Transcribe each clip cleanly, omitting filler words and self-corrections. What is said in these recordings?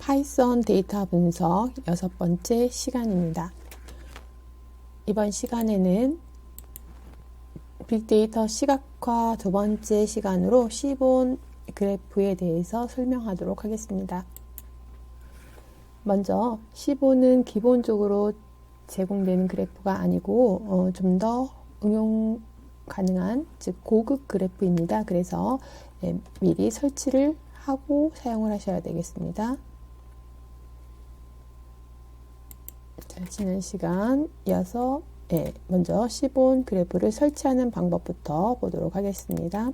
파이썬 데이터 분석 6번째 시간입니다. 이번 시간에는 빅데이터 시각화 2번째 시간으로 시본 그래프에 대해서 설명하도록 하겠습니다. 먼저 시본은 기본적으로 제공되는 그래프가 아니고 좀 더 응용 가능한, 즉 고급 그래프입니다. 그래서 미리 설치를 하고 사용을 하셔야 되겠습니다. 자, 지난 시간 이어서 먼저 시본 그래프를 설치하는 방법부터 보도록 하겠습니다.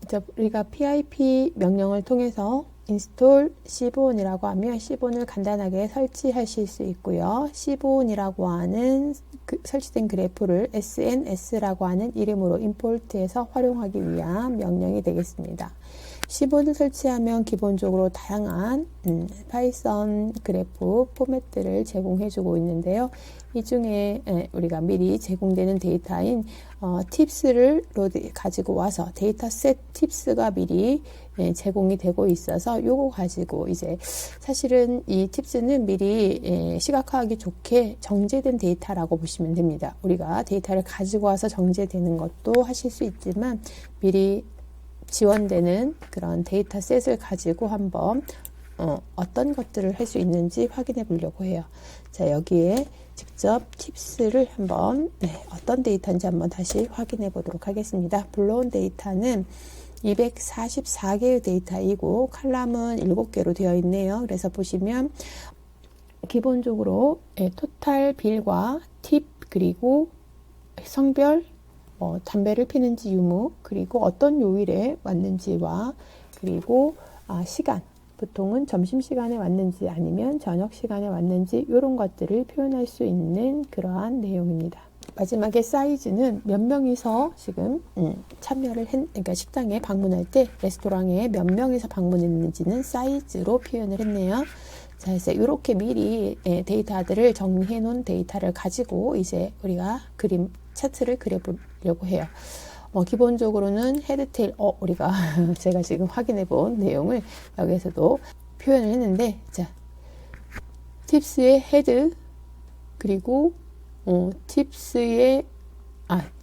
자, 우리가 pip 명령을 통해서 install 시본이라고 하면 시본을 간단하게 설치하실 수 있고요. 시본이라고 하는 설치된 그래프를 SNS라고 하는 이름으로 임포트해서 활용하기 위한 명령이 되겠습니다. 시본을 설치하면 기본적으로 다양한 파이썬 그래프 포맷들을 제공해주고 있는데요. 이 중에 우리가 미리 제공되는 데이터인 팁스를 가지고 와서 데이터셋 팁스가 미리 제공이 되고 있어서 요거 가지고 이제 사실은 이 팁스는 미리 시각화하기 좋게 정제된 데이터라고 보시면 됩니다. 우리가 데이터를 가지고 와서 정제되는 것도 하실 수 있지만 미리 지원되는 그런 데이터셋을 가지고 한번 어떤 것들을 할 수 있는지 확인해 보려고 해요. 자, 여기에 직접 팁스를 한번 어떤 데이터인지 한번 다시 확인해 보도록 하겠습니다. 불러온 데이터는 244개의 데이터이고 칼럼은 7개로 되어 있네요. 그래서 보시면 기본적으로 토탈 빌과 팁, 그리고 성별, 담배를 피는지 유무, 그리고 어떤 요일에 왔는지와 그리고 시간, 보통은 점심시간에 왔는지 아니면 저녁시간에 왔는지 이런 것들을 표현할 수 있는 그러한 내용입니다. 마지막에 사이즈는 몇 명이서 지금 참여를 그러니까 식당에 방문할 때 레스토랑에 몇 명이서 방문했는지는 사이즈로 표현을 했네요. 자, 그래서 이렇게 미리 데이터들을 정리해 놓은 데이터를 가지고 이제 우리가 차트를 그려보려고 해요. 기본적으로는 헤드, 테일, 우리가 제가 지금 확인해 본 내용을 여기에서도 표현을 했는데, 자, 팁스의 헤드, 그리고 팁스의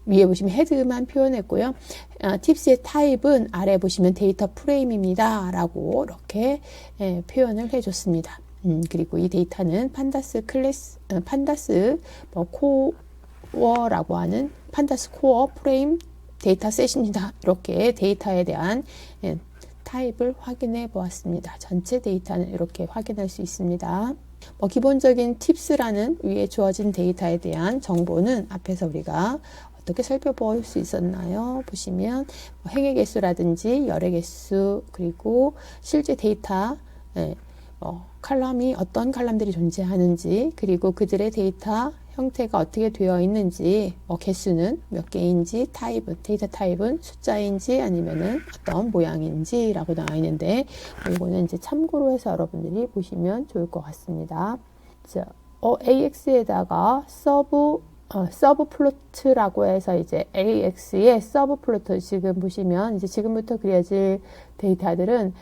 위에 보시면 헤드만 표현했고요. 팁스의 타입은 아래 보시면 데이터 프레임입니다 라고 이렇게 표현을 해줬습니다. 그리고 이 데이터는 판다스 클래스, 판다스 코어라고 하는 판다스 코어 프레임 데이터셋입니다. 이렇게 데이터에 대한 타입을 확인해 보았습니다. 전체 데이터는 이렇게 확인할 수 있습니다. 기본적인 팁스라는 위에 주어진 데이터에 대한 정보는 앞에서 우리가 어떻게 살펴볼 수 있었나요? 보시면 행의 개수라든지 열의 개수, 그리고 실제 데이터 칼럼이 어떤 칼럼들이 존재하는지, 그리고 그들의 데이터 형태가 어떻게 되어 있는지, 개수는 몇 개인지, 타입은, 데이터 타입은 숫자인지 아니면은 어떤 모양인지라고 나와 있는데, 이거는 이제 참고로 해서 여러분들이 보시면 좋을 것 같습니다. 자, AX에다가 서브 플로트라고 해서 이제 AX의 서브 플로트 지금 보시면 이제 지금부터 그려질 데이터들은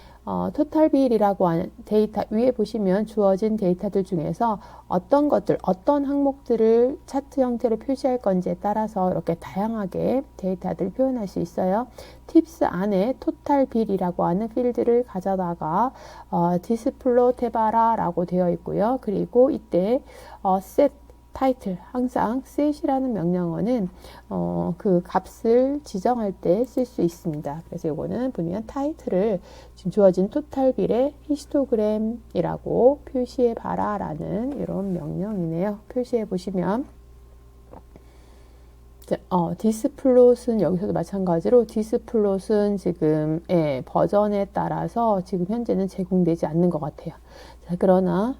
토탈 비율이라고 하는 데이터 위에 보시면 주어진 데이터들 중에서 어떤 것들, 어떤 항목들을 차트 형태로 표시할 건지에 따라서 이렇게 다양하게 데이터들을 표현할 수 있어요. 팁스 안에 토탈 빌이라고 하는 필드를 가져다가 디스플롯 해봐라라고 되어 있고요. 그리고 이때 set 타이틀, 항상 set이라는 명령어는 그 값을 지정할 때 쓸 수 있습니다. 그래서 이거는 보면 타이틀을 지금 주어진 토탈 빌의 히스토그램이라고 표시해 봐라 라는 이런 명령이네요. 표시해 보시면 디스플롯은 여기서도 마찬가지로 디스플롯은 지금 버전에 따라서 지금 현재는 제공되지 않는 것 같아요. 자, 그러나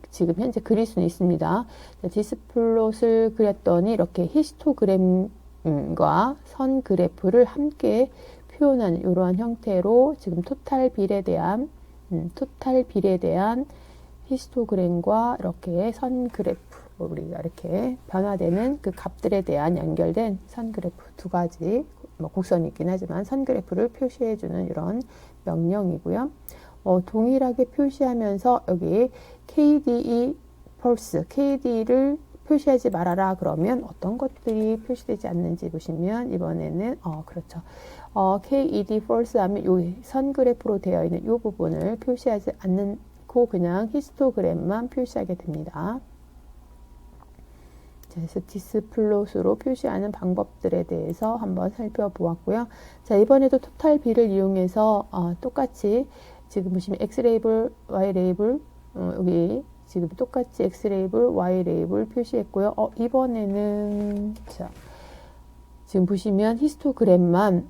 지금 현재 그릴 수는 있습니다. 디스플롯을 그렸더니 이렇게 히스토그램과 선 그래프를 함께 표현하는 이러한 형태로 지금 토탈 빌에 대한 히스토그램과 이렇게 선 그래프, 우리가 이렇게 변화되는 그 값들에 대한 연결된 선 그래프 두 가지 뭐 곡선이 있긴 하지만 선 그래프를 표시해주는 이런 명령이고요. 동일하게 표시하면서 여기 KDE 펄스, KD를 표시하지 말아라 그러면 어떤 것들이 표시되지 않는지 보시면 이번에는 그렇죠. KED 펄스 하면 요 선 그래프로 되어 있는 이 부분을 표시하지 않고 그냥 히스토그램만 표시하게 됩니다. 자, 그래서 디스플롯으로 표시하는 방법들에 대해서 한번 살펴보았고요. 자, 이번에도 토탈 B를 이용해서 똑같이 지금 보시면 X 레이블, Y 레이블 여기 지금 똑같이 X 레이블, Y 레이블 표시했고요. 이번에는 자, 지금 보시면 히스토그램만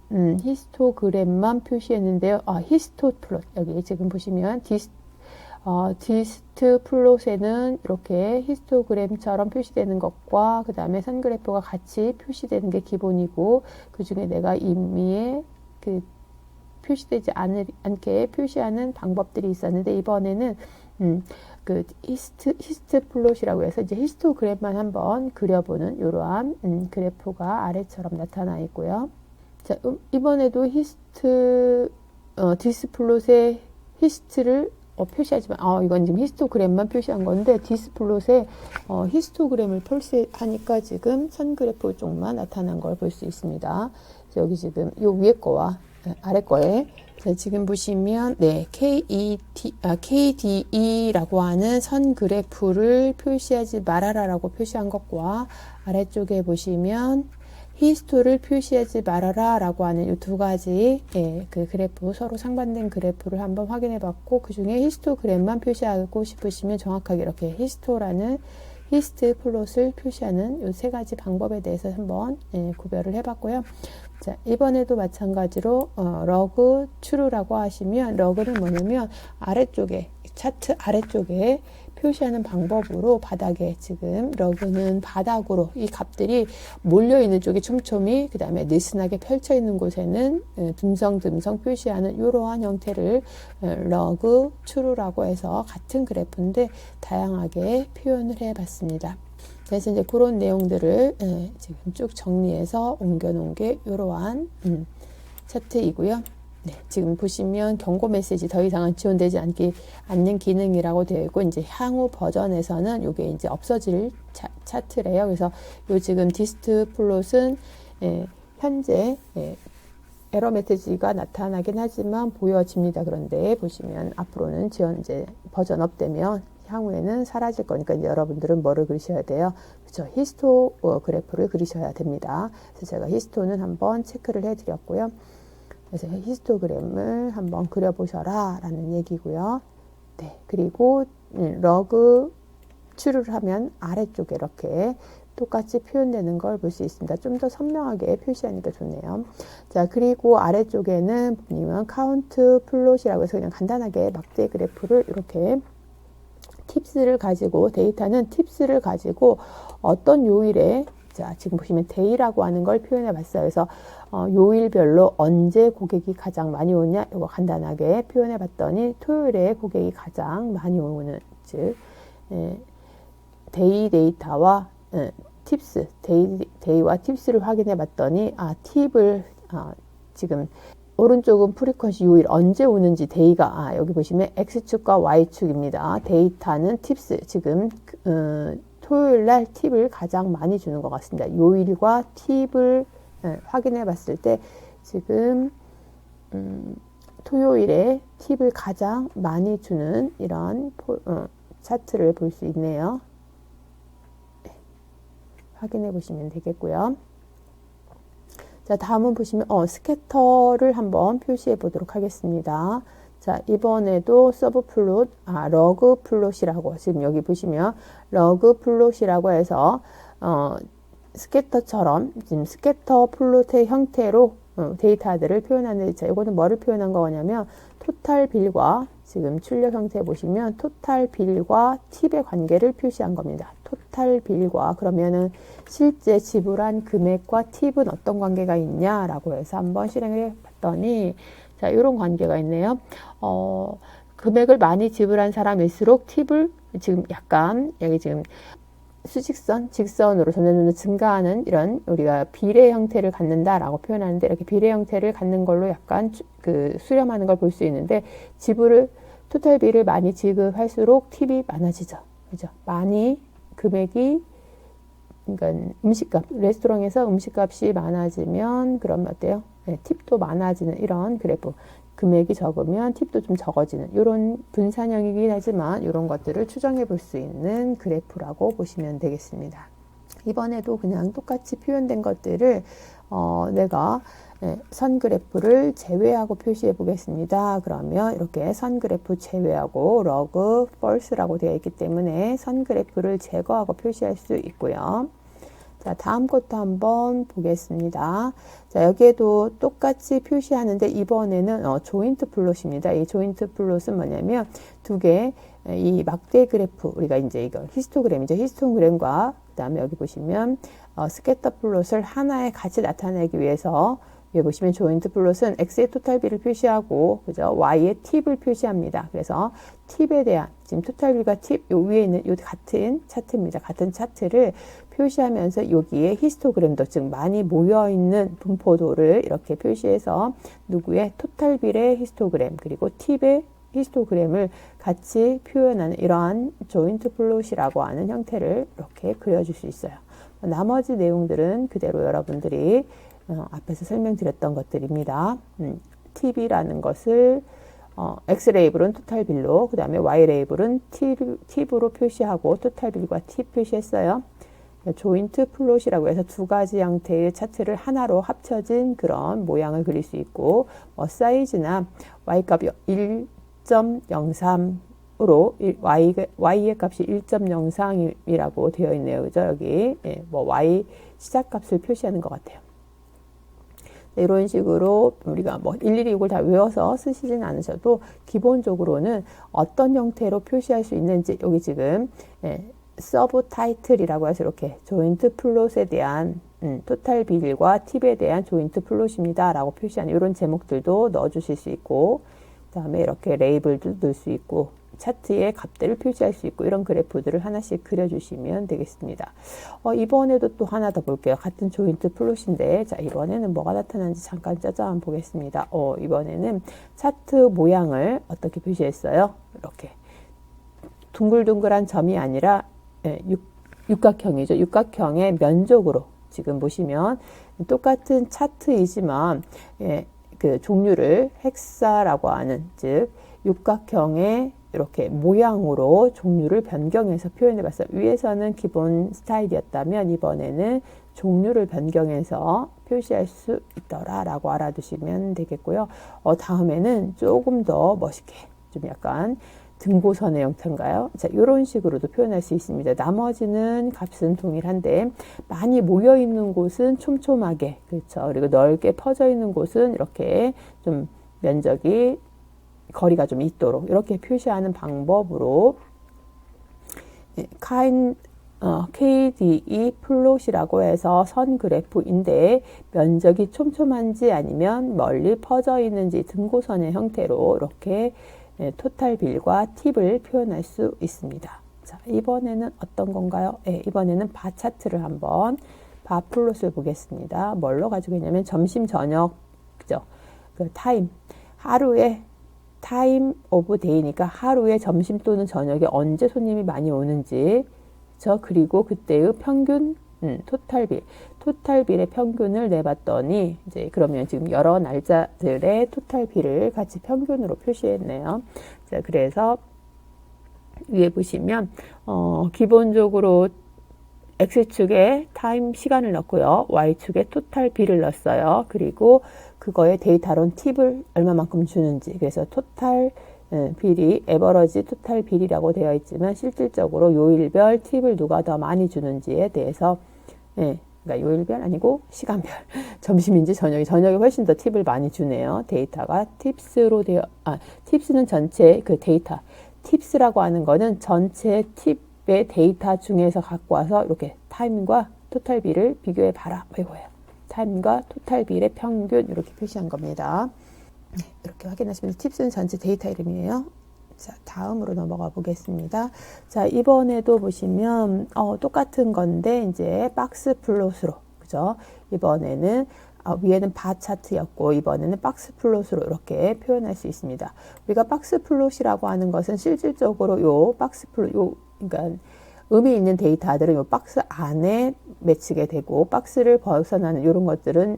표시했는데요. 히스토플롯 여기 지금 보시면 디스트 플롯에는 이렇게 히스토그램처럼 표시되는 것과 그 다음에 선 그래프가 같이 표시되는 게 기본이고 그 중에 내가 임의에 그 표시되지 않게 표시하는 방법들이 있었는데 이번에는 그 히스트 플롯이라고 해서 이제 히스토그램만 한번 그려보는 이러한 그래프가 아래처럼 나타나 있고요. 자, 이번에도 디스플롯의 히스트를 표시하지만 이건 지금 히스토그램만 표시한 건데 디스플롯에 히스토그램을 표시하니까 지금 선 그래프 쪽만 나타난 걸 볼 수 있습니다. 여기 지금 요 위에 거와 아래 거에 자, 지금 보시면 KDE라고 하는 선 그래프를 표시하지 말아라라고 표시한 것과 아래쪽에 보시면 히스토를 표시하지 말아라 라고 하는 이 두 가지 그 그래프 서로 상반된 그래프를 한번 확인해 봤고 그 중에 히스토그램만 표시하고 싶으시면 정확하게 이렇게 히스토라는 히스트 플롯을 표시하는 이 세 가지 방법에 대해서 한번 구별을 해 봤고요. 자, 이번에도 마찬가지로 러그 true라고 하시면 러그는 뭐냐면 아래쪽에 차트 아래쪽에 표시하는 방법으로 바닥에 지금 러그는 바닥으로 이 값들이 몰려있는 쪽에 촘촘히 그 다음에 느슨하게 펼쳐있는 곳에는 듬성듬성 표시하는 이러한 형태를 러그 true라고 해서 같은 그래프인데 다양하게 표현을 해봤습니다. 그래서 이제 그런 내용들을 지금 쭉 정리해서 옮겨놓은 게 이러한 차트이고요. 네, 지금 보시면 경고 메시지 더 이상은 지원되지 않는 기능이라고 되어 있고 이제 향후 버전에서는 이게 이제 없어질 차트래요. 그래서 요 지금 디스트 플롯은 현재 에러 메시지가 나타나긴 하지만 보여집니다. 그런데 보시면 앞으로는 이제 버전업 되면 향후에는 사라질 거니까 이제 여러분들은 뭐를 그리셔야 돼요? 그렇죠. 히스토 그래프를 그리셔야 됩니다. 그래서 제가 히스토는 한번 체크를 해드렸고요. 그래서 히스토그램을 한번 그려보셔라 라는 얘기고요. 네, 그리고 러그 true를 하면 아래쪽에 이렇게 똑같이 표현되는 걸 볼 수 있습니다. 좀 더 선명하게 표시하니까 좋네요. 자, 그리고 아래쪽에는 보면 카운트 플롯이라고 해서 그냥 간단하게 막대 그래프를 이렇게 팁스를 가지고 데이터는 팁스를 가지고 어떤 요일에 자, 지금 보시면 데이라고 하는 걸 표현해 봤어요. 그래서 요일별로 언제 고객이 가장 많이 오냐 이거 간단하게 표현해 봤더니 토요일에 고객이 가장 많이 오는 즉 데이 데이터와 팁스 데이와 팁스를 확인해 봤더니 팁을 지금 오른쪽은 프리퀀시 요일 언제 오는지 데이가 여기 보시면 X축과 Y축입니다. 데이터는 팁스 지금 토요일 날 팁을 가장 많이 주는 것 같습니다. 요일과 팁을 확인해 봤을 때 지금 토요일에 팁을 가장 많이 주는 이런 차트를 볼 수 있네요. 확인해 보시면 되겠고요. 자, 다음은 보시면 스캐터를 한번 표시해 보도록 하겠습니다. 자, 이번에도 서브 플롯, 러그 플롯이라고 지금 여기 보시면 러그 플롯이라고 해서 스캐터처럼 지금 스캐터 플롯의 형태로 데이터들을 표현하는데 자, 이거는 뭐를 표현한 거냐면 토탈 빌과 지금 출력 형태 보시면 토탈 빌과 팁의 관계를 표시한 겁니다. 토탈 빌과 그러면은 실제 지불한 금액과 팁은 어떤 관계가 있냐라고 해서 한번 실행을 해 봤더니 자, 이런 관계가 있네요. 금액을 많이 지불한 사람일수록 팁을 지금 약간 여기 지금 수직선, 직선으로 점점 증가하는 이런 우리가 비례 형태를 갖는다라고 표현하는데, 이렇게 비례 형태를 갖는 걸로 약간 수렴하는 걸 볼 수 있는데, 토탈비를 많이 지급할수록 팁이 많아지죠. 그죠? 많이 금액이, 그러니까 음식값, 레스토랑에서 음식값이 많아지면 그러면 어때요? 네, 팁도 많아지는 이런 그래프. 금액이 적으면 팁도 좀 적어지는 이런 분산형이긴 하지만 이런 것들을 추정해 볼 수 있는 그래프라고 보시면 되겠습니다. 이번에도 그냥 똑같이 표현된 것들을 내가 선 그래프를 제외하고 표시해 보겠습니다. 그러면 이렇게 선 그래프 제외하고 log false라고 되어 있기 때문에 선 그래프를 제거하고 표시할 수 있고요. 자, 다음 것도 한번 보겠습니다. 자, 여기에도 똑같이 표시하는데 이번에는 조인트 플롯입니다. 이 조인트 플롯은 뭐냐면 두 개, 이 막대 그래프, 우리가 이제 이거 히스토그램이죠. 히스토그램과 그다음에 여기 보시면 스캐터 플롯을 하나에 같이 나타내기 위해서 여기 보시면 조인트 플롯은 x의 토탈비를 표시하고 그죠? y의 팁을 표시합니다. 그래서 팁에 대한 지금 토탈비가 팁 요 위에 있는 요 같은 차트입니다. 같은 차트를 표시하면서 여기에 히스토그램도 즉 많이 모여 있는 분포도를 이렇게 표시해서 누구의 토탈비의 히스토그램 그리고 팁의 히스토그램을 같이 표현하는 이러한 조인트 플롯이라고 하는 형태를 이렇게 그려줄 수 있어요. 나머지 내용들은 그대로 여러분들이 앞에서 설명드렸던 것들입니다. 팁이라는 것을 X 레이블은 토탈 빌로, 그 다음에 Y 레이블은 팁으로 표시하고 토탈 빌과 팁 표시했어요. 조인트 플롯이라고 해서 두 가지 형태의 차트를 하나로 합쳐진 그런 모양을 그릴 수 있고, 사이즈나 Y값 1.03으로 Y의 값이 1.03이라고 되어 있네요. 그죠? 여기 Y 시작값을 표시하는 것 같아요. 이런 식으로 우리가 일일이 이걸 다 외워서 쓰시진 않으셔도 기본적으로는 어떤 형태로 표시할 수 있는지 여기 지금 서브 타이틀이라고 해서 이렇게 조인트 플롯에 대한 토탈 비율과 팁에 대한 조인트 플롯입니다 라고 표시하는 이런 제목들도 넣어 주실 수 있고, 그 다음에 이렇게 레이블도 넣을 수 있고 차트의 값들을 표시할 수 있고 이런 그래프들을 하나씩 그려주시면 되겠습니다. 이번에도 또 하나 더 볼게요. 같은 조인트 플롯인데 자 이번에는 뭐가 나타나는지 잠깐 짜잔 보겠습니다. 이번에는 차트 모양을 어떻게 표시했어요? 이렇게 둥글둥글한 점이 아니라 육각형이죠. 육각형의 면적으로 지금 보시면 똑같은 차트이지만 그 종류를 헥사라고 하는 즉 육각형의 이렇게 모양으로 종류를 변경해서 표현해 봤어요. 위에서는 기본 스타일이었다면 이번에는 종류를 변경해서 표시할 수 있더라 라고 알아두시면 되겠고요. 다음에는 조금 더 멋있게 좀 약간 등고선의 형태인가요? 자, 이런 식으로도 표현할 수 있습니다. 나머지는 값은 동일한데 많이 모여 있는 곳은 촘촘하게, 그렇죠. 그리고 넓게 퍼져 있는 곳은 이렇게 좀 면적이 거리가 좀 있도록 이렇게 표시하는 방법으로 KDE 플롯이라고 해서 선 그래프인데 면적이 촘촘한지 아니면 멀리 퍼져 있는지 등고선의 형태로 이렇게 토탈 빌과 팁을 표현할 수 있습니다. 자, 이번에는 어떤 건가요? 이번에는 바 차트를 한번 바 플롯을 보겠습니다. 뭘로 가지고 있냐면 점심 저녁 그죠? 그 타임 하루에 타임 오브 데이니까 하루에 점심 또는 저녁에 언제 손님이 많이 오는지 그리고 그때의 평균 토탈빌의 평균을 내봤더니 이제 그러면 지금 여러 날짜들의 토탈빌을 같이 평균으로 표시했네요. 자, 그래서 위에 보시면 기본적으로 X축에 타임 시간을 넣고요. Y축에 토탈 비를 넣었어요. 그리고 그거에 데이터론 팁을 얼마만큼 주는지. 그래서 토탈 비리, 에버러지 토탈 비리라고 되어 있지만 실질적으로 요일별 팁을 누가 더 많이 주는지에 대해서 그러니까 요일별 아니고 시간별. 점심인지 저녁에 훨씬 더 팁을 많이 주네요. 데이터가 팁스로 팁스는 전체 그 데이터. 팁스라고 하는 거는 전체 팁의 데이터 중에서 갖고 와서 이렇게 타임과 토탈 비를 비교해 봐라. 이거예요. 타임과 토탈 비의 평균 이렇게 표시한 겁니다. 이렇게 확인하시면 팁스는 전체 데이터 이름이에요. 자, 다음으로 넘어가 보겠습니다. 자, 이번에도 보시면 똑같은 건데 이제 박스 플롯으로, 그죠? 이번에는 위에는 바 차트였고 이번에는 박스 플롯으로 이렇게 표현할 수 있습니다. 우리가 박스 플롯이라고 하는 것은 실질적으로 요 박스 플롯, 그러니까 의미 있는 데이터들은 요 박스 안에 맺히게 되고, 박스를 벗어나는 이런 것들은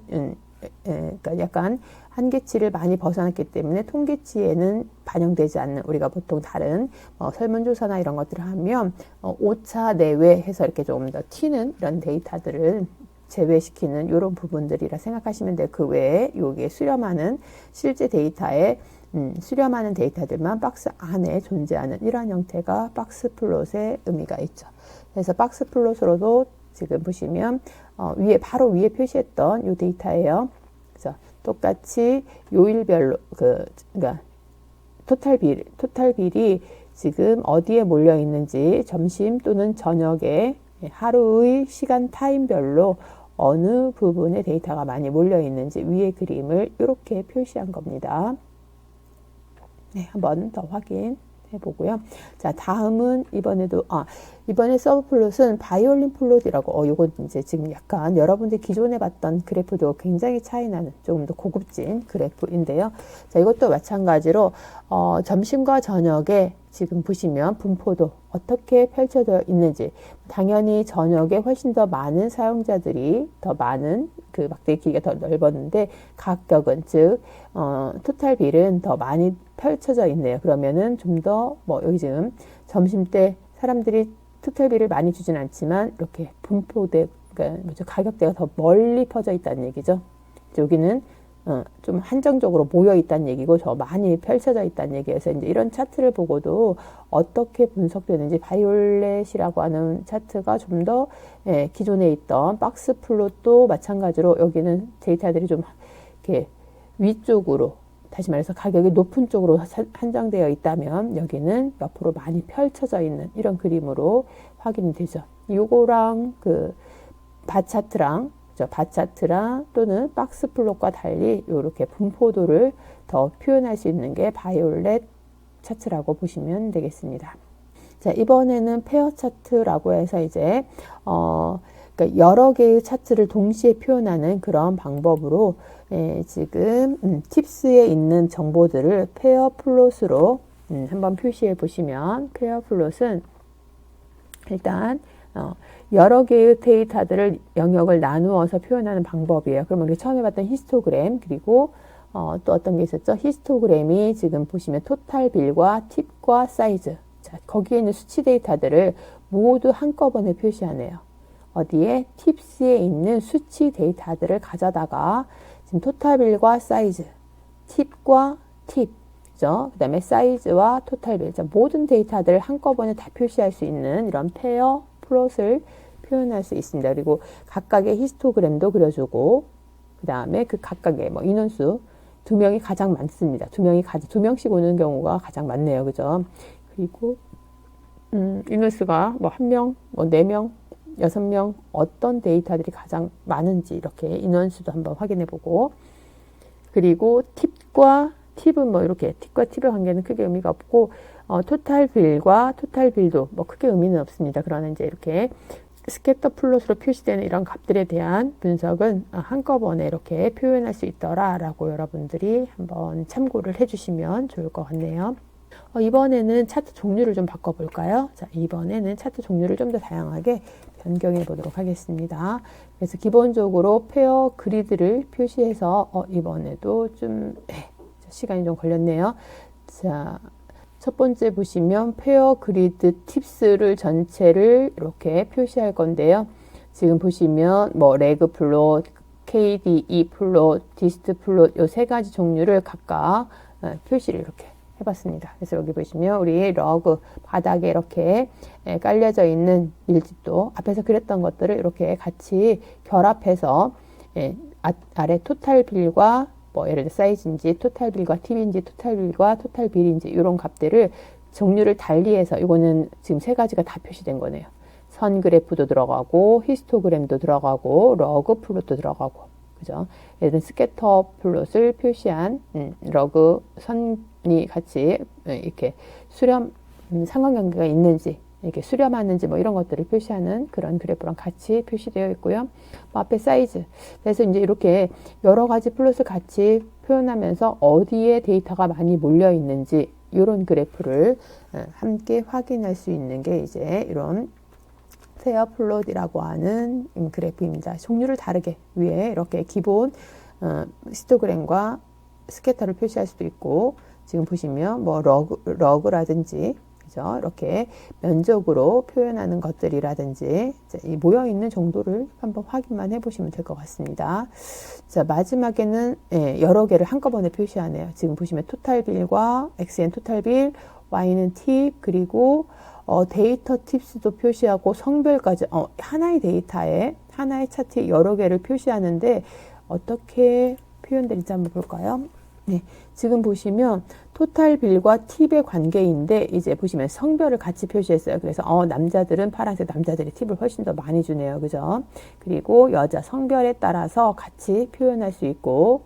그러니까 약간 한계치를 많이 벗어났기 때문에 통계치에는 반영되지 않는, 우리가 보통 다른 설문조사나 이런 것들을 하면 오차 내외 해서 이렇게 조금 더 튀는 이런 데이터들을 제외시키는 이런 부분들이라 생각하시면 돼요. 그 외에 여기에 수렴하는 실제 데이터에 수렴하는 데이터들만 박스 안에 존재하는 이러한 형태가 박스 플롯의 의미가 있죠. 그래서 박스 플롯으로도 지금 보시면 바로 위에 표시했던 이 데이터예요. 그래서 똑같이 요일별로 그러니까 토탈 빌이 지금 어디에 몰려 있는지, 점심 또는 저녁에 하루의 시간 타임별로 어느 부분에 데이터가 많이 몰려 있는지 위의 그림을 이렇게 표시한 겁니다. 네, 한번 더 확인해 보고요. 자, 다음은 이번에 서브 플롯은 바이올린 플롯이라고, 요건 이제 지금 약간 여러분들 기존에 봤던 그래프도 굉장히 차이 나는 조금 더 고급진 그래프인데요. 자, 이것도 마찬가지로, 점심과 저녁에 지금 보시면 분포도 어떻게 펼쳐져 있는지, 당연히 저녁에 훨씬 더 많은 사용자들이 더 많은 그 막대기 길이가 더 넓었는데 가격은, 즉 토탈 빌은 더 많이 펼쳐져 있네요. 그러면은 좀 더 여기 지금 점심 때 사람들이 토탈 빌을 많이 주진 않지만 이렇게 분포대, 그러니까 가격대가 더 멀리 퍼져 있다는 얘기죠. 여기는 좀 한정적으로 모여 있다는 얘기고 더 많이 펼쳐져 있다는 얘기여서 이제 이런 차트를 보고도 어떻게 분석되는지, 바이올렛이라고 하는 차트가 좀 더 기존에 있던 박스 플롯도 마찬가지로 여기는 데이터들이 좀 이렇게 위쪽으로, 다시 말해서 가격이 높은 쪽으로 한정되어 있다면 여기는 옆으로 많이 펼쳐져 있는 이런 그림으로 확인이 되죠. 요거랑 그 바차트랑 또는 박스 플롯과 달리 이렇게 분포도를 더 표현할 수 있는 게 바이올렛 차트라고 보시면 되겠습니다. 자, 이번에는 페어 차트라고 해서 이제 그러니까 여러 개의 차트를 동시에 표현하는 그런 방법으로 지금 팁스에 있는 정보들을 페어 플롯으로 한번 표시해 보시면, 페어 플롯은 일단 여러 개의 데이터들을 영역을 나누어서 표현하는 방법이에요. 그러면 우리 처음에 봤던 히스토그램, 그리고 또 어떤 게 있었죠? 히스토그램이 지금 보시면 토탈 빌과 팁과 사이즈, 자, 거기에 있는 수치 데이터들을 모두 한꺼번에 표시하네요. 어디에? 팁스에 있는 수치 데이터들을 가져다가 지금 토탈 빌과 사이즈, 팁과 팁, 그 다음에 사이즈와 토탈 빌, 모든 데이터들을 한꺼번에 다 표시할 수 있는 이런 페어 플롯을 표현할 수 있습니다. 그리고 각각의 히스토그램도 그려주고, 그 다음에 그 각각의 인원수 2명이 가장 많습니다. 2명씩 오는 경우가 가장 많네요. 그죠? 그리고 인원수가 1명, 4명, 6명, 어떤 데이터들이 가장 많은지 이렇게 인원수도 한번 확인해 보고, 그리고 팁과 팁은 이렇게 팁과 팁의 관계는 크게 의미가 없고, 토탈 빌과 토탈 빌도 크게 의미는 없습니다. 그러나 이제 이렇게 스캐터 플롯으로 표시되는 이런 값들에 대한 분석은 한꺼번에 이렇게 표현할 수 있더라라고 여러분들이 한번 참고를 해주시면 좋을 것 같네요. 이번에는 차트 종류를 좀 바꿔볼까요? 자, 이번에는 차트 종류를 좀 더 다양하게 변경해 보도록 하겠습니다. 그래서 기본적으로 페어 그리드를 표시해서 이번에도 좀 시간이 좀 걸렸네요. 자, 첫 번째 보시면 페어 그리드 팁스를 전체를 이렇게 표시할 건데요. 지금 보시면 레그 플롯, KDE 플롯, 디스트 플롯 이 세 가지 종류를 각각 표시를 이렇게 해봤습니다. 그래서 여기 보시면 우리 러그 바닥에 이렇게 깔려져 있는 밀집도, 앞에서 그렸던 것들을 이렇게 같이 결합해서 아래 토탈 빌과 예를 들어 사이즈인지 토탈 빌과 팁인지 토탈 빌과 토탈 빌인지 이런 값들을 종류를 달리해서, 이거는 지금 세 가지가 다 표시된 거네요. 선 그래프도 들어가고 히스토그램도 들어가고 러그 플롯도 들어가고, 그죠? 예를 들어 스캐터 플롯을 표시한 러그 선이 같이 이렇게 수렴 상관관계가 있는지 이렇게 수렴하는지 뭐 이런 것들을 표시하는 그런 그래프랑 같이 표시되어 있고요. 뭐 앞에 사이즈. 그래서 이제 이렇게 여러 가지 플롯을 같이 표현하면서 어디에 데이터가 많이 몰려 있는지 이런 그래프를 함께 확인할 수 있는 게 이제 이런 페어 플롯이라고 하는 그래프입니다. 종류를 다르게 위에 이렇게 기본 히스토그램과 스캐터를 표시할 수도 있고 지금 보시면 뭐 러그라든지 그죠? 이렇게 면적으로 표현하는 것들이라든지 이 모여 있는 정도를 한번 확인만 해보시면 될 것 같습니다. 자, 마지막에는 여러 개를 한꺼번에 표시하네요. 지금 보시면 토탈빌과 XN 토탈빌, Y는 팁, 그리고 데이터 팁스도 표시하고 성별까지 하나의 데이터에 하나의 차트에 여러 개를 표시하는데 어떻게 표현되는지 한번 볼까요? 네, 지금 보시면 토탈 빌과 팁의 관계인데 이제 보시면 성별을 같이 표시했어요. 그래서 남자들은 파란색, 남자들이 팁을 훨씬 더 많이 주네요. 그죠? 그리고 여자 성별에 따라서 같이 표현할 수 있고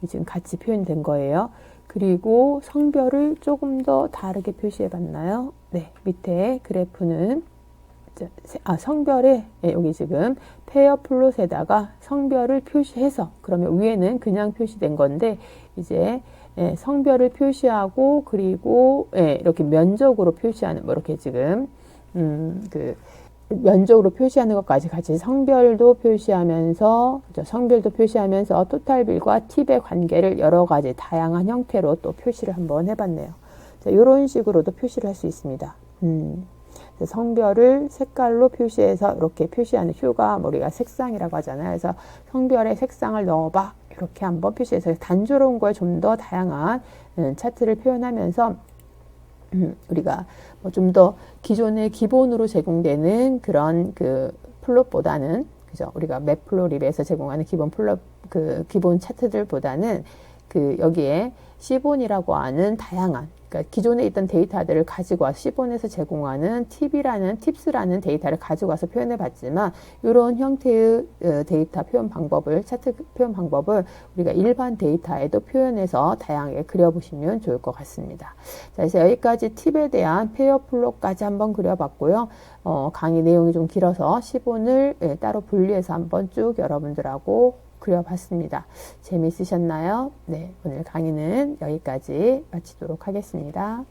지금 같이 표현된 거예요. 그리고 성별을 조금 더 다르게 표시해 봤나요? 네, 밑에 그래프는 성별에 여기 지금 페어 플롯에다가 성별을 표시해서 그러면 위에는 그냥 표시된 건데 이제 성별을 표시하고 그리고 이렇게 면적으로 표시하는 뭐 이렇게 지금 그 면적으로 표시하는 것까지 같이 성별도 표시하면서 그죠? 성별도 표시하면서 토탈빌과 팁의 관계를 여러 가지 다양한 형태로 또 표시를 한번 해봤네요. 자, 이런 식으로도 표시를 할 수 있습니다. 성별을 색깔로 표시해서 이렇게 표시하는 휴가 우리가 색상이라고 하잖아요. 그래서 성별에 색상을 넣어봐 이렇게 한번 표시해서 단조로운 거에 좀 더 다양한 차트를 표현하면서 우리가 뭐 좀 더 기존의 기본으로 제공되는 그런 그 플롯보다는 그죠? 우리가 맵플로립에서 제공하는 기본 플롯 그 기본 차트들보다는 그 여기에 시본이라고 하는 다양한 그러니까 기존에 있던 데이터들을 가지고 와서 시본에서 제공하는 팁스라는 데이터를 가지고 와서 표현해 봤지만 이런 형태의 데이터 표현 방법을 차트 표현 방법을 우리가 일반 데이터에도 표현해서 다양하게 그려보시면 좋을 것 같습니다. 자, 그래서 여기까지 팁에 대한 페어 플롯까지 한번 그려봤고요. 강의 내용이 좀 길어서 시본을 따로 분리해서 한번 쭉 여러분들하고 그려봤습니다. 재미있으셨나요? 네, 오늘 강의는 여기까지 마치도록 하겠습니다.